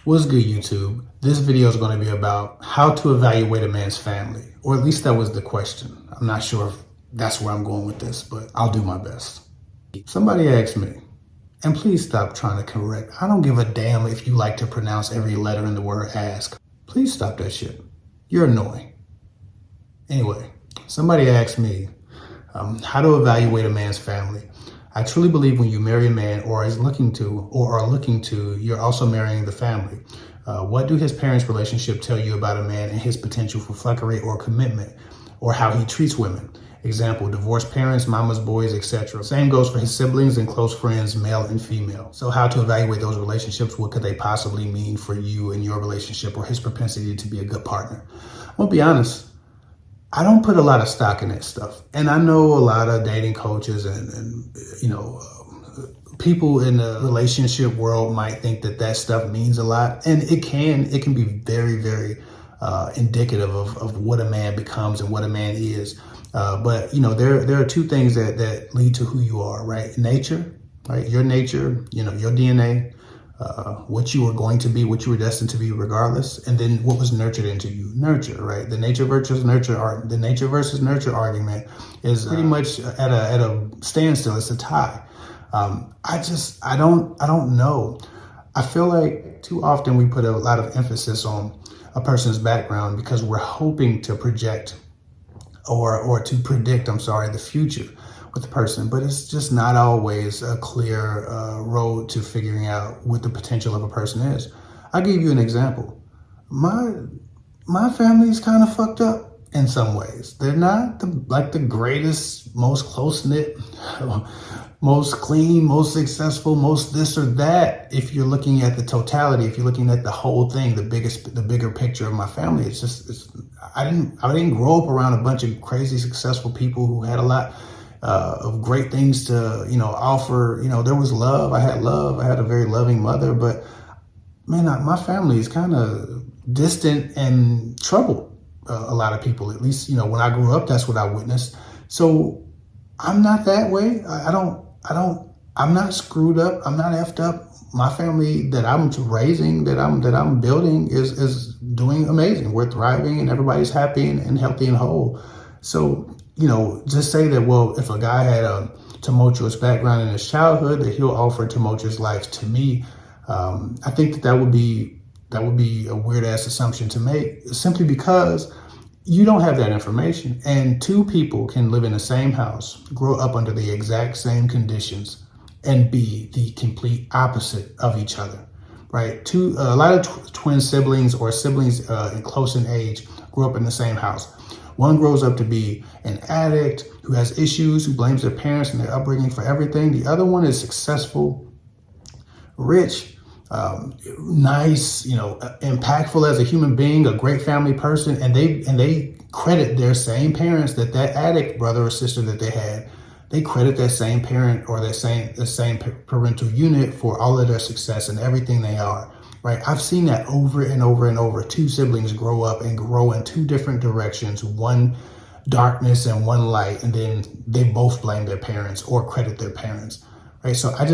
What's good, YouTube? This video is going to be about how to evaluate a man's family, or at least that was the question. I'm not sure if that's where I'm going with this, but I'll do my best. Somebody asked me, and please stop trying to correct. I don't give a damn if you like to pronounce every letter in the word ask. Please stop that shit. You're annoying. Anyway, somebody asked me how to evaluate a man's family. I truly believe when you marry a man or are looking to, you're also marrying the family. What do his parents' relationship tell you about a man and his potential for fuckery or commitment, or how he treats women? Example, divorced parents, mama's boys, etc. Same goes for his siblings and close friends, male and female. So how to evaluate those relationships? What could they possibly mean for you and your relationship, or his propensity to be a good partner? I'm gonna be honest. I don't put a lot of stock in that stuff. And I know a lot of dating coaches and people in the relationship world might think that stuff means a lot. And it can be very, very indicative of what a man becomes and what a man is. But there are two things that lead to who you are, right? Nature, right? Your nature, your DNA, what you were going to be, what you were destined to be regardless, and then what was nurtured into you. Nurture, right? The nature versus nurture argument is pretty much at a standstill. It's a tie. I don't know. I feel like too often we put a lot of emphasis on a person's background because we're hoping to project or to predict, the future with the person, but it's just not always a clear road to figuring out what the potential of a person is. I'll give you an example. My family is kind of fucked up in some ways. They're not the greatest, most close-knit, most clean, most successful, most this or that. If you're looking at the totality, if you're looking at the whole thing, the bigger picture of my family, I didn't grow up around a bunch of crazy successful people who had a lot of great things to, offer. There was love. I had a very loving mother, but man, my family is kind of distant and troubled. A lot of people, at least, when I grew up, that's what I witnessed. So I'm not that way. I'm not screwed up. I'm not effed up. My family that I'm raising, that I'm building is doing amazing. We're thriving and everybody's happy and healthy and whole. So, just say that, well, if a guy had a tumultuous background in his childhood, that he'll offer a tumultuous life to me. I think that would be a weird ass assumption to make, simply because you don't have that information. And two people can live in the same house, grow up under the exact same conditions, and be the complete opposite of each other, right? A lot of twin siblings or siblings close in age grew up in the same house. One grows up to be an addict who has issues, who blames their parents and their upbringing for everything. The other one is successful, rich, nice, impactful as a human being, a great family person, and they credit their same parents, that addict brother or sister that they had. They credit that same parent or the same parental unit for all of their success and everything they are. Right? I've seen that over and over and over. Two siblings grow up and grow in two different directions, one darkness and one light, and then they both blame their parents or credit their parents. Right? So I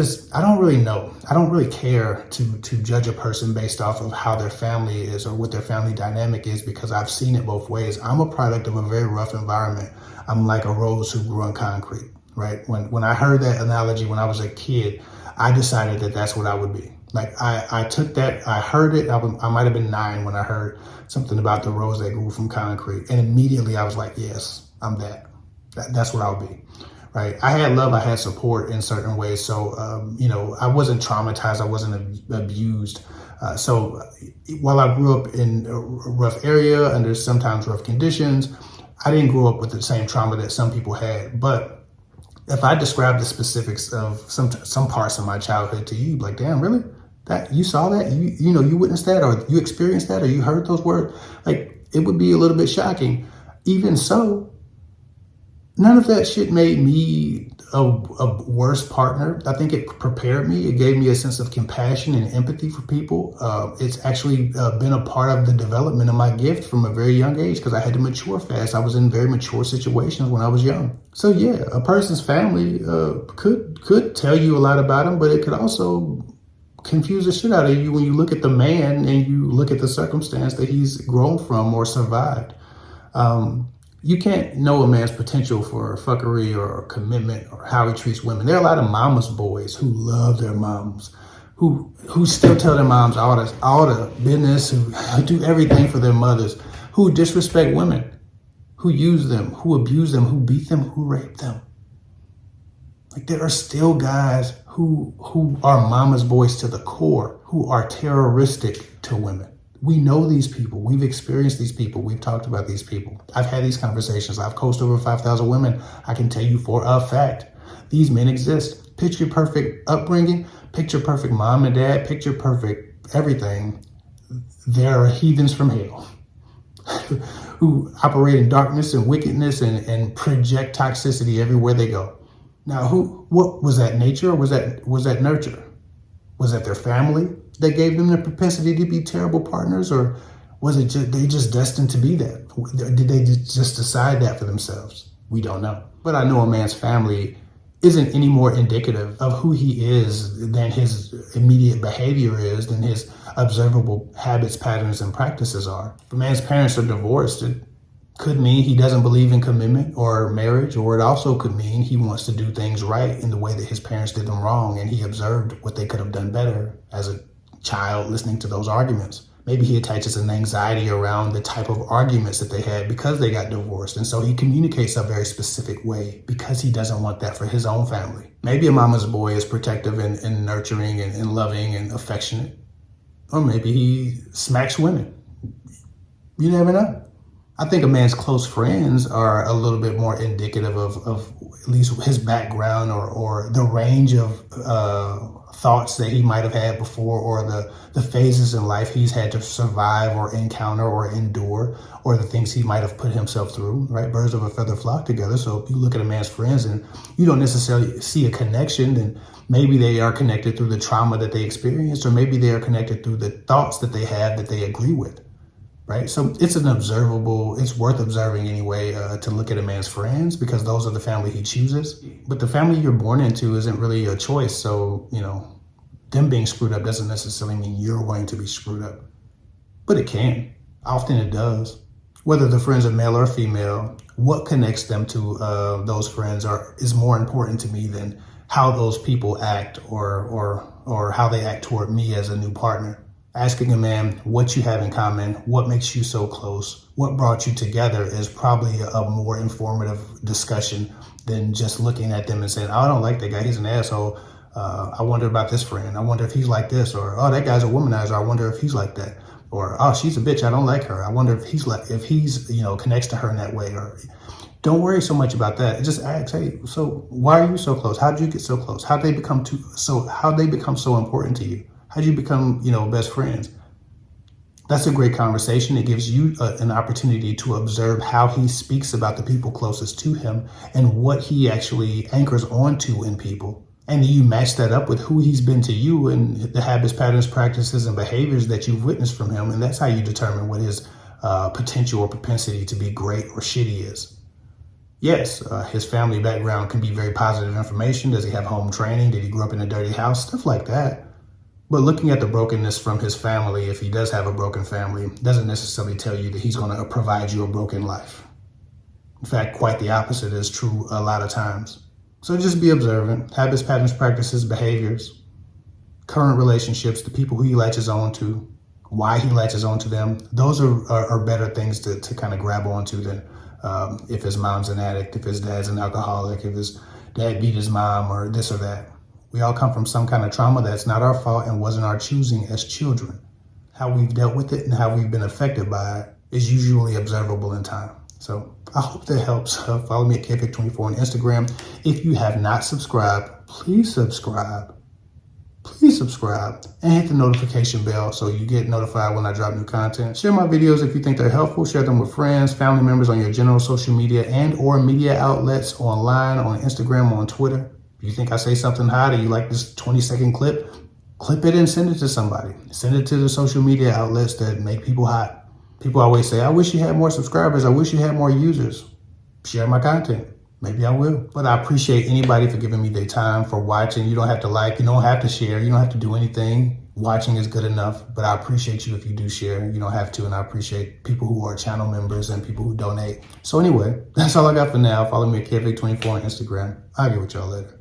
don't really know. I don't really care to judge a person based off of how their family is or what their family dynamic is, because I've seen it both ways. I'm a product of a very rough environment. I'm like a rose who grew on concrete. Right? When I heard that analogy when I was a kid, I decided that that's what I would be. Like I took that, I heard it, I might have been 9 when I heard something about the rose that grew from concrete. And immediately I was like, yes, I'm that. That's what I'll be, right? I had love, I had support in certain ways. So, I wasn't traumatized, I wasn't abused. So while I grew up in a rough area, under sometimes rough conditions, I didn't grow up with the same trauma that some people had. But if I describe the specifics of some parts of my childhood to you, like, damn, really? That you saw that, you witnessed that, or you experienced that, or you heard those words, like, it would be a little bit shocking. Even so, none of that shit made me a worse partner. I think it prepared me. It gave me a sense of compassion and empathy for people. It's actually been a part of the development of my gift from a very young age, because I had to mature fast. I was in very mature situations when I was young. So yeah, a person's family could tell you a lot about them, but it could also confuse the shit out of you when you look at the man and you look at the circumstance that he's grown from or survived. You can't know a man's potential for fuckery or commitment or how he treats women. There are a lot of mama's boys who love their moms, who still tell their moms all the business, who do everything for their mothers, who disrespect women, who use them, who abuse them, who beat them, who rape them. Like, there are still guys who are mama's boys to the core, who are terroristic to women. We know these people. We've experienced these people. We've talked about these people. I've had these conversations. I've coached over 5,000 women. I can tell you for a fact, these men exist. Picture perfect upbringing, picture perfect mom and dad, picture perfect everything. They're heathens from hell who operate in darkness and wickedness and project toxicity everywhere they go. Now, what was that, nature or was that nurture? Was that their family that gave them the propensity to be terrible partners, or was it they just destined to be that? Did they just decide that for themselves? We don't know. But I know a man's family isn't any more indicative of who he is than his immediate behavior is, than his observable habits, patterns, and practices are. If a man's parents are divorced, it could mean he doesn't believe in commitment or marriage, or it also could mean he wants to do things right in the way that his parents did them wrong, and he observed what they could have done better as a child listening to those arguments. Maybe he attaches an anxiety around the type of arguments that they had because they got divorced, and so he communicates a very specific way because he doesn't want that for his own family. Maybe a mama's boy is protective and nurturing and loving and affectionate, or maybe he smacks women. You never know. I think a man's close friends are a little bit more indicative of at least his background or the range of thoughts that he might have had before, or the phases in life he's had to survive or encounter or endure, or the things he might have put himself through, right? Birds of a feather flock together. So if you look at a man's friends and you don't necessarily see a connection, then maybe they are connected through the trauma that they experienced, or maybe they are connected through the thoughts that they have that they agree with. Right? So it's worth observing anyway, to look at a man's friends, because those are the family he chooses. But the family you're born into isn't really a choice. So, them being screwed up doesn't necessarily mean you're going to be screwed up. But it can. Often it does. Whether the friends are male or female, what connects them to those friends is more important to me than how those people act or how they act toward me as a new partner. Asking a man what you have in common, what makes you so close, what brought you together is probably a more informative discussion than just looking at them and saying, oh, I don't like that guy, he's an asshole. I wonder about this friend. I wonder if he's like this, or, oh, that guy's a womanizer. I wonder if he's like that. Or, oh, she's a bitch. I don't like her. I wonder if he's connects to her in that way. Or don't worry so much about that. Just ask, hey, so why are you so close? How did you get so close? How'd they become so important to you? How'd you become, best friends? That's a great conversation. It gives you an opportunity to observe how he speaks about the people closest to him and what he actually anchors onto in people. And you match that up with who he's been to you and the habits, patterns, practices, and behaviors that you've witnessed from him. And that's how you determine what his potential or propensity to be great or shitty is. Yes, his family background can be very positive information. Does he have home training? Did he grow up in a dirty house? Stuff like that. But looking at the brokenness from his family, if he does have a broken family, doesn't necessarily tell you that he's going to provide you a broken life. In fact, quite the opposite is true a lot of times. So just be observant. Habits, patterns, practices, behaviors, current relationships, the people who he latches on to, why he latches on to them. Those are better things to kind of grab onto than if his mom's an addict, if his dad's an alcoholic, if his dad beat his mom, or this or that. We all come from some kind of trauma that's not our fault and wasn't our choosing as children. How we've dealt with it and how we've been affected by it is usually observable in time. So I hope that helps. Follow me at KFIC24 on Instagram. If you have not subscribed, please subscribe. Please subscribe and hit the notification bell so you get notified when I drop new content. Share my videos if you think they're helpful. Share them with friends, family members on your general social media and or media outlets online, on Instagram, on Twitter. If you think I say something hot or you like this 20-second clip it and send it to somebody. Send it to the social media outlets that make people hot. People always say, I wish you had more subscribers. I wish you had more users. Share my content. maybe I will. But I appreciate anybody for giving me their time, for watching. You don't have to like, you don't have to share, you don't have to do anything. Watching is good enough, but I appreciate you if you do share. You don't have to, and I appreciate people who are channel members and people who donate. So anyway, that's all I got for now. Follow me at KVIC24 on Instagram. I'll get with y'all later.